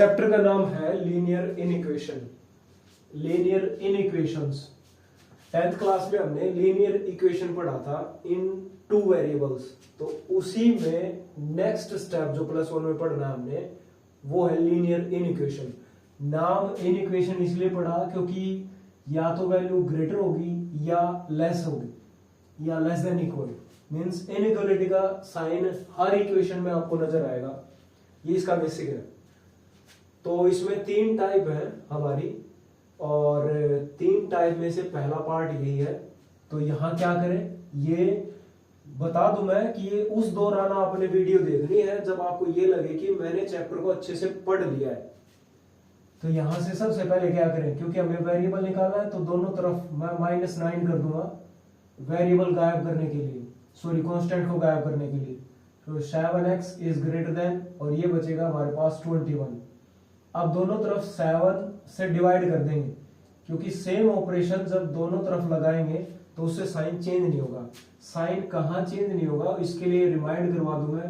Chapter का नाम है linear inequation, linear inequations. 10th class में हमने लीनियर इक्वेशन पढ़ा था इन टू वेरिएबल्स, तो उसी में नेक्स्ट स्टेप जो +1 में पढ़ना है हमने वो है लीनियर इनइक्वेशन। नाम इनइक्वेशन इसलिए पढ़ा क्योंकि या तो वैल्यू ग्रेटर होगी या लेस होगी या less than equal, means inequality का साइन हर इक्वेशन में आपको नजर आएगा। ये इसका बेसिक है। तो इसमें 3 टाइप है हमारी, और 3 टाइप में से पहला पार्ट यही है। तो यहां क्या करें ये बता दूं मैं कि ये उस दौरान आपने वीडियो देखनी है जब आपको ये लगे कि मैंने चैप्टर को अच्छे से पढ़ लिया है। तो यहां से सबसे पहले क्या करें, क्योंकि हमें वेरिएबल निकालना है तो दोनों तरफ मैं -9 कर दूंगा वेरिएबल गायब करने के लिए, सॉरी कांस्टेंट को गायब करने के लिए। तो 7x इज ग्रेटर देन, और ये बचेगा हमारे पास 21। अब दोनों तरफ 7 से डिवाइड कर देंगे, क्योंकि सेम ऑपरेशन जब दोनों तरफ लगाएंगे तो उससे साइन चेंज नहीं होगा। साइन कहाँ चेंज नहीं होगा इसके लिए रिमाइंड करवा दूं मैं,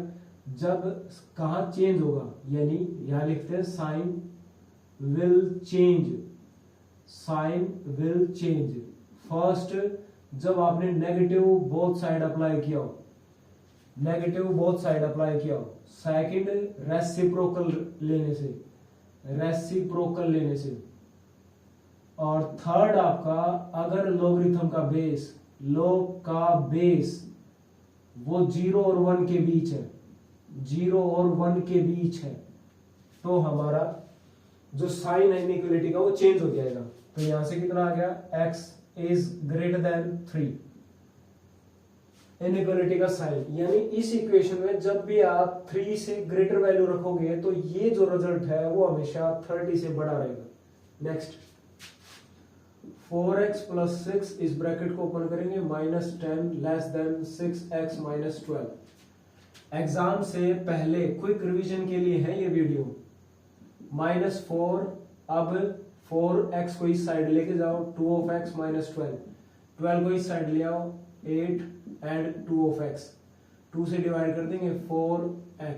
जब कहाँ चेंज होगा, यानी यहां लिखते हैं sign will change, sign will change. First जब आपने नेगेटिव बोथ साइड अप्लाई किया हो, नेगेटिव बोथ साइड अप्लाई किया हो। सेकंड रेसिप्रोकल लेने से, रेसिप्रोकल लेने से। और थर्ड आपका अगर लॉगरिथम का बेस, लॉग का बेस वो 0 और 1 के बीच है, 0 और 1 के बीच है, तो हमारा जो साइन है इनइक्वालिटी का वो चेंज हो जाएगा। तो यहां से कितना आ गया, x is greater then 3, inequality का साइन। यानी इस इक्वेशन में जब भी आप 3 से ग्रेटर वैल्यू रखोगे तो ये जो रिजल्ट है वो हमेशा 30 से बड़ा रहेगा। नेक्स्ट 4x + 6 इस ब्रैकेट को ओपन करेंगे, -10 लेस देन 6x - 12। एग्जाम से पहले क्विक रिवीजन के लिए है ये वीडियो। -4, अब 4x को इस साइड लेके जाओ, 2x - 12, 12 को इस साइड ले आओ, 8 एंड 2x, 2 से डिवाइड कर देंगे 4x।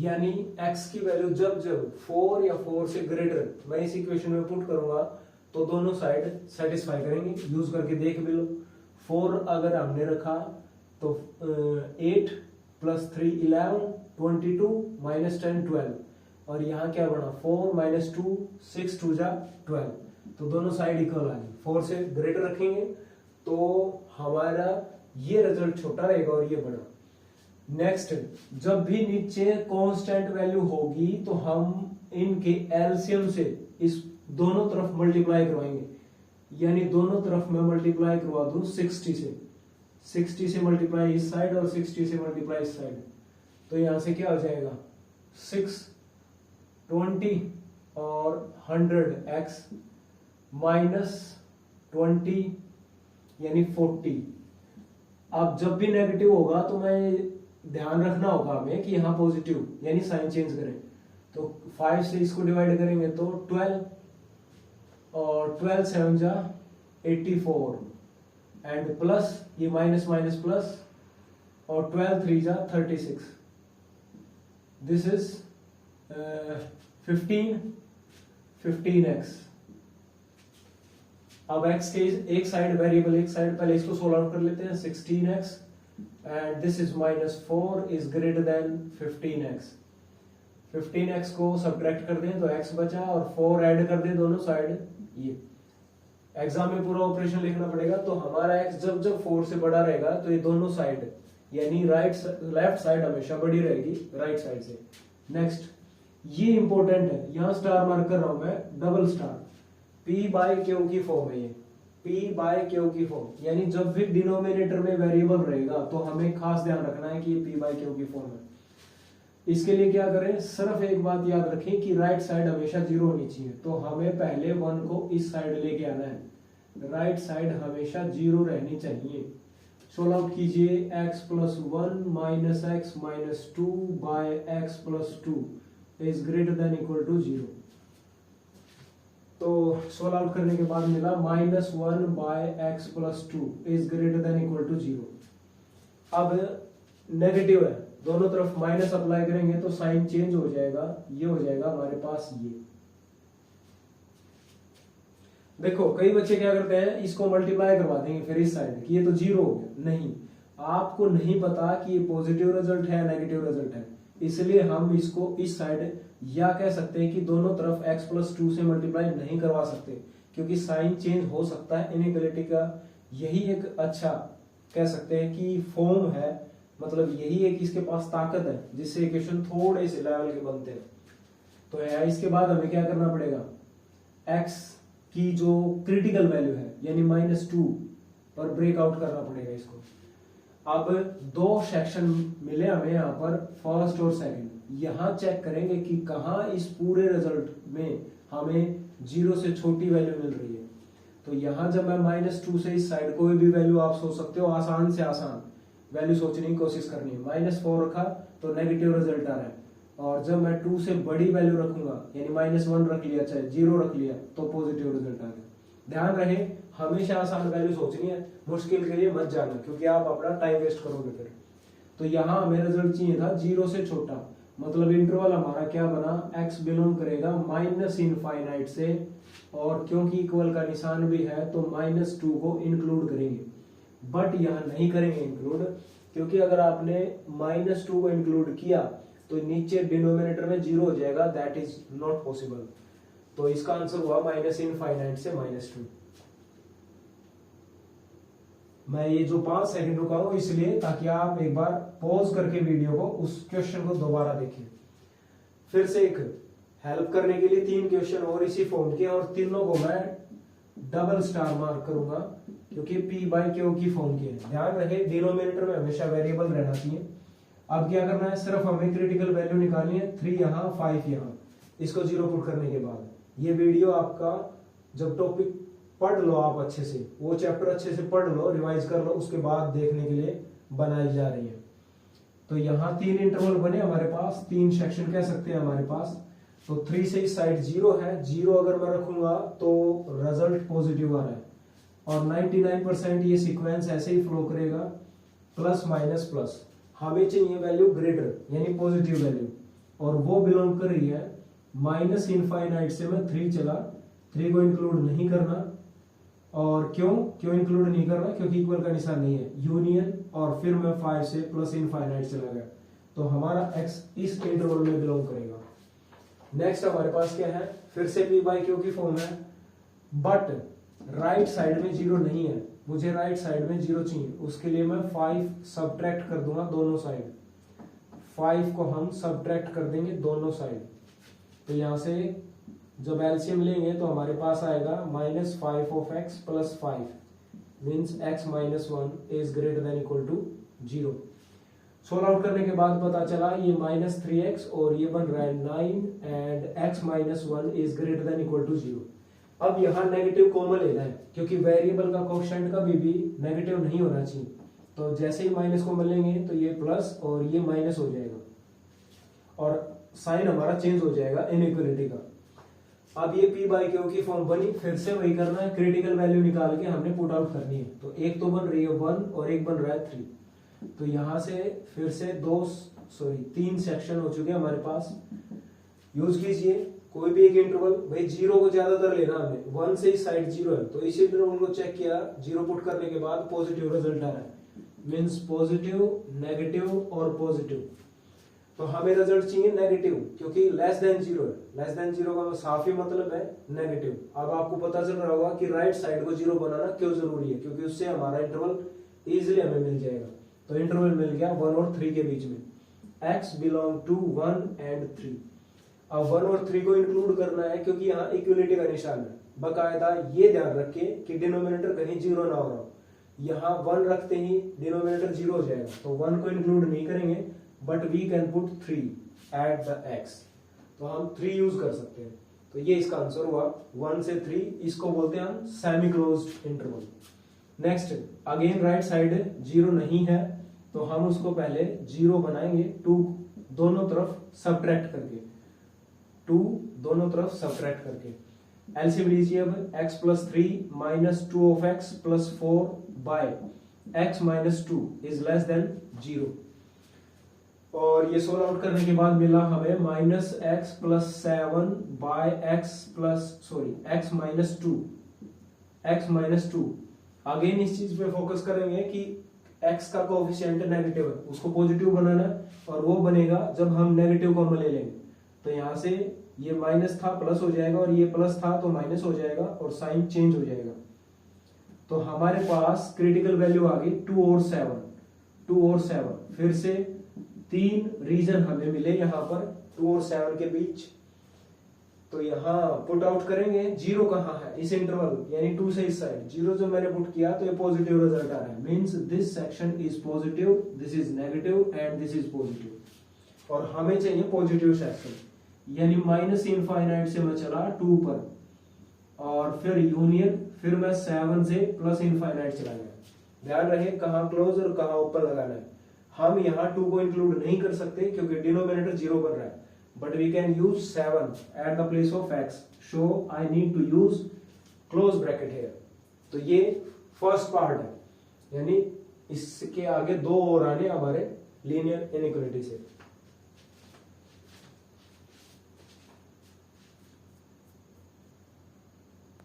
यानी x की वैल्यू जब जब 4 या 4 से ग्रेटर मैं इस इक्वेशन में पुट करूंगा तो दोनों साइड सेटिस्फाई करेंगे। यूज करके देख भी लो। 4 अगर हमने रखा तो 8 + 3 11, 22 -10 12, और यहाँ क्या बना 4 - 2 6 2 जा 12, तो दोनों साइड इक्वल आ गई। 4 से ग्रेटर रखेंगे तो हमारा ये रिजल्ट छोटा रहेगा और ये बड़ा। नेक्स्ट जब भी नीचे कांस्टेंट वैल्यू होगी तो हम इनके एलसीएम से इस दोनों तरफ मल्टीप्लाई करवाएंगे। यानी दोनों तरफ मैं मल्टीप्लाई करवा दूं 60 से, 60 से मल्टीप्लाई इस साइड और 60 से मल्टीप्लाई इस साइड, तो यहां से क्या हो जाएगा 6 20 और 100x -20 यानी 40। अब जब भी नेगेटिव होगा तो मैं ध्यान रखना होगा हमें कि यहाँ पॉजिटिव यानी साइन चेंज करें। तो 5 से इसको डिवाइड करेंगे तो 12, और 12 7 जा 84, एंड प्लस ये माइनस माइनस प्लस, और 12 3 जा 36। This is 15x। अब x के एक साइड वेरिएबल, एक साइड पहले इसको सोल्व आउट कर लेते हैं, 16x and this is -4 is greater then 15x। 15x को सब्ट्रैक्ट कर दें तो x बचा, और 4 ऐड कर दें दोनों साइड। ये एग्जाम में पूरा ऑपरेशन लिखना पड़ेगा। तो हमारा x जब जब 4 से बड़ा रहेगा तो ये दोनों साइड यानी लेफ्ट साइड हमेशा बड़ी रहेगी राइट साइड से। नेक्स्ट ये इंपॉर्टेंट है, यहां स्टार मार्क कर रहा हूं मैं, डबल स्टार। p/q की फॉर्म है ये, p/q की फॉर्म। यानी जब भी डिनोमिनेटर में वेरिएबल रहेगा तो हमें खास ध्यान रखना है कि ये p/q की फॉर्म है। इसके लिए क्या करें, सिर्फ एक बात याद रखें कि राइट साइड हमेशा 0 होनी चाहिए। तो हमें पहले 1 को इस साइड लेके आना है, राइट साइड हमेशा 0 रहनी चाहिए। सोल्व आउट कीजिए, x + 1 - x - 2/x + 2 is greater than equal to 0। तो सोल्व आउट करने के बाद मिला -1/x + 2 is greater than equal to 0। अब नेगेटिव है, दोनों तरफ माइनस अप्लाई करेंगे तो साइन चेंज हो जाएगा, ये हो जाएगा हमारे पास ये। देखो कई बच्चे क्या करते हैं, इसको मल्टीप्लाई करवा देंगे फिर इस साइड कि ये तो जीरो हो गया। नहीं, आपको नहीं पता कि ये पॉजिटिव रिजल्ट है नेगेटिव रिजल्ट है, इसलिए हम इसको इस साइड या कह सकते हैं कि दोनों तरफ x+2 से मल्टीप्लाई नहीं करवा सकते, क्योंकि साइन चेंज हो सकता है। इनइक्वालिटी का यही एक अच्छा कह सकते हैं कि फॉर्म है, मतलब यही एक इसके पास ताकत है जिससे इक्वेशन थोड़े से लेवल के बनते हैं। तो इसके बाद हमें क्या करना पड़ेगा, x की जो क्रिटिकल वैल्यू है यानी -2 पर ब्रेकआउट करना पड़ेगा इसको। अब दो सेक्शन मिले हमें यहाँ पर, फर्स्ट और सेकंड। यहाँ चेक करेंगे कि कहाँ इस पूरे रिजल्ट में हमें 0 से छोटी वैल्यू मिल रही है। तो यहाँ जब मैं -2 से इस साइड कोई भी वैल्यू आप सोच सकते हो, आसान से आसान वैल्यू सोचने की कोशिश करनी है। -4 रखा तो नेगेटिव रिजल्ट आ रहा है, और जब मैं 2 से बड़ी वैल्यू रखूंगा यानी -1 रख लिया चाहे 0 रख लिया तो पॉजिटिव रिजल्ट आ गया। ध्यान रहे हमेशा आसान वैल्यू सोचनी है, मुश्किल के लिए मत जाना, क्योंकि आप अपना टाइम वेस्ट करोगे फिर। तो यहाँ हमें रिजल्ट चाहिए था 0 से छोटा, मतलब इंटरवल हमारा क्या बना, x बिलोंग करेगा -∞ से, और क्योंकि इक्वल का निशान भी है तो -2 को इंक्लूड करेंगे। बट यहाँ नहीं करेंगे इंक्लूड, क्योंकि अगर आपने -2 को इंक्लूड किया तो नीचे डिनोमिनेटर में 0 हो जाएगा, दैट इज नॉट पॉसिबल। तो इसका आंसर हुआ -∞ से -2। मैं ये जो 5 सेकंड रुका हूं इसलिए ताकि आप एक बार पॉज करके वीडियो को उस क्वेश्चन को दोबारा देखें। फिर से एक हेल्प करने के लिए 3 क्वेश्चन और इसी फॉर्म के, और तीनों को मैं डबल स्टार मार्क करूंगा क्योंकि p/q की फॉर्म के हैं। ध्यान रहे डिनोमिनेटर में हमेशा वेरिएबल रहना चाहिए। अब क्या करना है, सिर्फ हमें क्रिटिकल वैल्यू निकालनी है, 3 यहाँ 5 यहाँ, इसको 0 पुट करने के बाद। ये वीडियो आपका जब टॉपिक पढ़ लो आप अच्छे से, वो चैप्टर अच्छे से पढ़ लो, रिवाइज कर लो, उसके बाद देखने के लिए बनाई जा रही है। तो यहाँ 3 इंटरवल बने हमारे पास, 3 सेक्शन कह सकते हैं हमारे पास। तो 3 से इस साइड 0 है, 0 अगर मैं रखूंगा तो रिजल्ट पॉजिटिव आ रहा है, और 99% ये सीक्वेंस ऐसे ही फ्लो करेगा, प्लस माइनस प्लस। हमें चाहिए वैल्यू ग्रेटर यानी पॉजिटिव वैल्यू, और वो बिलोंग कर रही है -∞ से मैं 3 चला, 3 को इंक्लूड नहीं करना। और क्यों इंक्लूड नहीं करना, क्योंकि इक्वल का निशान नहीं है, यूनियन, और फिर मैं 5 से +∞ चला गया, तो हमारा x इस इंटरवल में बिलोंग करेगा। नेक्स्ट हमारे पास क्या है, फिर से p/q की फॉर्म है, बट राइट साइड में 0 नहीं है, मुझे राइट साइड में 0 चाहिए। उसके लिए मैं 5 सब्ट्रैक्ट कर दूंगा दोनों साइड, 5 को हम सब्ट्रैक्ट कर देंगे दोनों साइड। तो यहां से जब एलसीएम लेंगे तो हमारे पास आएगा -5 of x + 5 means x - 1 is greater than equal to 0। Solve out करने के बाद पता चला ये -3x और ये बन रहा है 9 and x - 1 is greater than equal to 0। अब यहाँ नेगेटिव कॉमन लेना है, क्योंकि वेरिएबल का कोएफिशिएंट कभी भी नेगेटिव नहीं होना चाहिए। तो जैसे ही माइनस कॉमन लेंगे तो ये प्लस और ये माइनस हो जाएगा, और साइन हमारा चेंज हो जाएगा इनइक्वालिटी का। अब ये p/q की फॉर्म बनी, फिर से वही करना है, क्रिटिकल वैल्यू निकाल के हमने पुट आउट करनी है। तो एक तो बन रही है 1 और एक बन रहा है 3। तो यहां से फिर से 3 सेक्शन हो चुके हैं हमारे पास। यूज कीजिए कोई भी एक इंटरवल, भाई 0 को ज्यादातर लेना हमें, 1 से इस साइड 0 है, तो इस इंटरवल को चेक किया, 0 पुट करने के बाद पॉजिटिव रिजल्ट आ रहा है, मीन्स पॉजिटिव, नेगेटिव और पॉजिटिव। तो हमें रिजल्ट चाहिए नेगेटिव, क्योंकि लेस देन 0 है, लेस देन 0 का साफ ही मतलब है नेगेटिव। अब आपको पता चल रहा होगा कि राइट साइड को 0 बनाना क्यों जरूरी है, क्योंकि उससे हमारा इंटरवल इजिली हमें मिल जाएगा। तो इंटरवल मिल गया 1 और 3 के बीच में, x बिलोंग टू 1 एंड 3। अब 1 और 3 को इंक्लूड करना है, क्योंकि यहाँ इक्वलिटी का निशान है। बकायदा ये ध्यान रखे कि डिनोमिनेटर कहीं 0 ना हो रहा हो। यहाँ 1 रखते ही डिनोमिनेटर 0 हो जाएगा, तो 1 को इंक्लूड नहीं करेंगे, but we can put 3 at the x। तो हम 3 यूज कर सकते हैं। तो ये इसका आंसर हुआ 1 से 3, इसको बोलते हैं हम semi closed interval. Next again right side 0 नहीं है, तो हम उसको पहले 0 बनाएंगे, 2 दोनों तरफ सब्ट्रैक्ट करके, 2 दोनों तरफ सब्ट्रैक्ट करके। एलसीएम लीजिए अब, x + 3 - 2 of x + 4 by x - 2 is less than 0। और ये सोल्व आउट करने के बाद मिला हमें minus x plus 7 by x minus two. Again इस चीज पे फोकस करेंगे कि x का कोएफिशिएंट नेगेटिव है, उसको पॉजिटिव बनाना है, और वो बनेगा जब हम नेगेटिव कॉमन ले लेंगे। तो यहां से ये माइनस था प्लस हो जाएगा, और ये प्लस था तो माइनस हो जाएगा, और साइन चेंज हो जाएगा। तो हमारे पास क्रिटिकल वैल्यू आ गई 2 और 7। फिर से 3 रीजन हमें मिले यहाँ पर 2 और 7 के बीच। तो यहाँ पुट आउट करेंगे, 0 कहाँ है इस इंटरवल यानी 2 से इस साइड, 0 जो मैंने पुट किया तो ये पॉजिटिव रिजल्ट आ रहा है। Means this section is positive, this is negative and this is positive. और हमें चाहिए पॉजिटिव सेक्शन, यानी माइनस इनफाइनाइट से मैं चला 2 पर, और फिर यूनियन, फिर मैं 7 से प्लस इनफाइनाइट चला गया। ध्यान रहे कहाँ क्लोज और कहाँ ऊपर लगाना है। हम यहाँ 2 को इंक्लूड नहीं कर सकते क्योंकि डिनोमिनेटर 0 बन रहा है, but we can use 7 at the place of x, so I need to use close bracket here। तो ये फर्स्ट पार्ट है, यानी इसके आगे 2 और आने हमारे लीनियर इनइक्वालिटी से।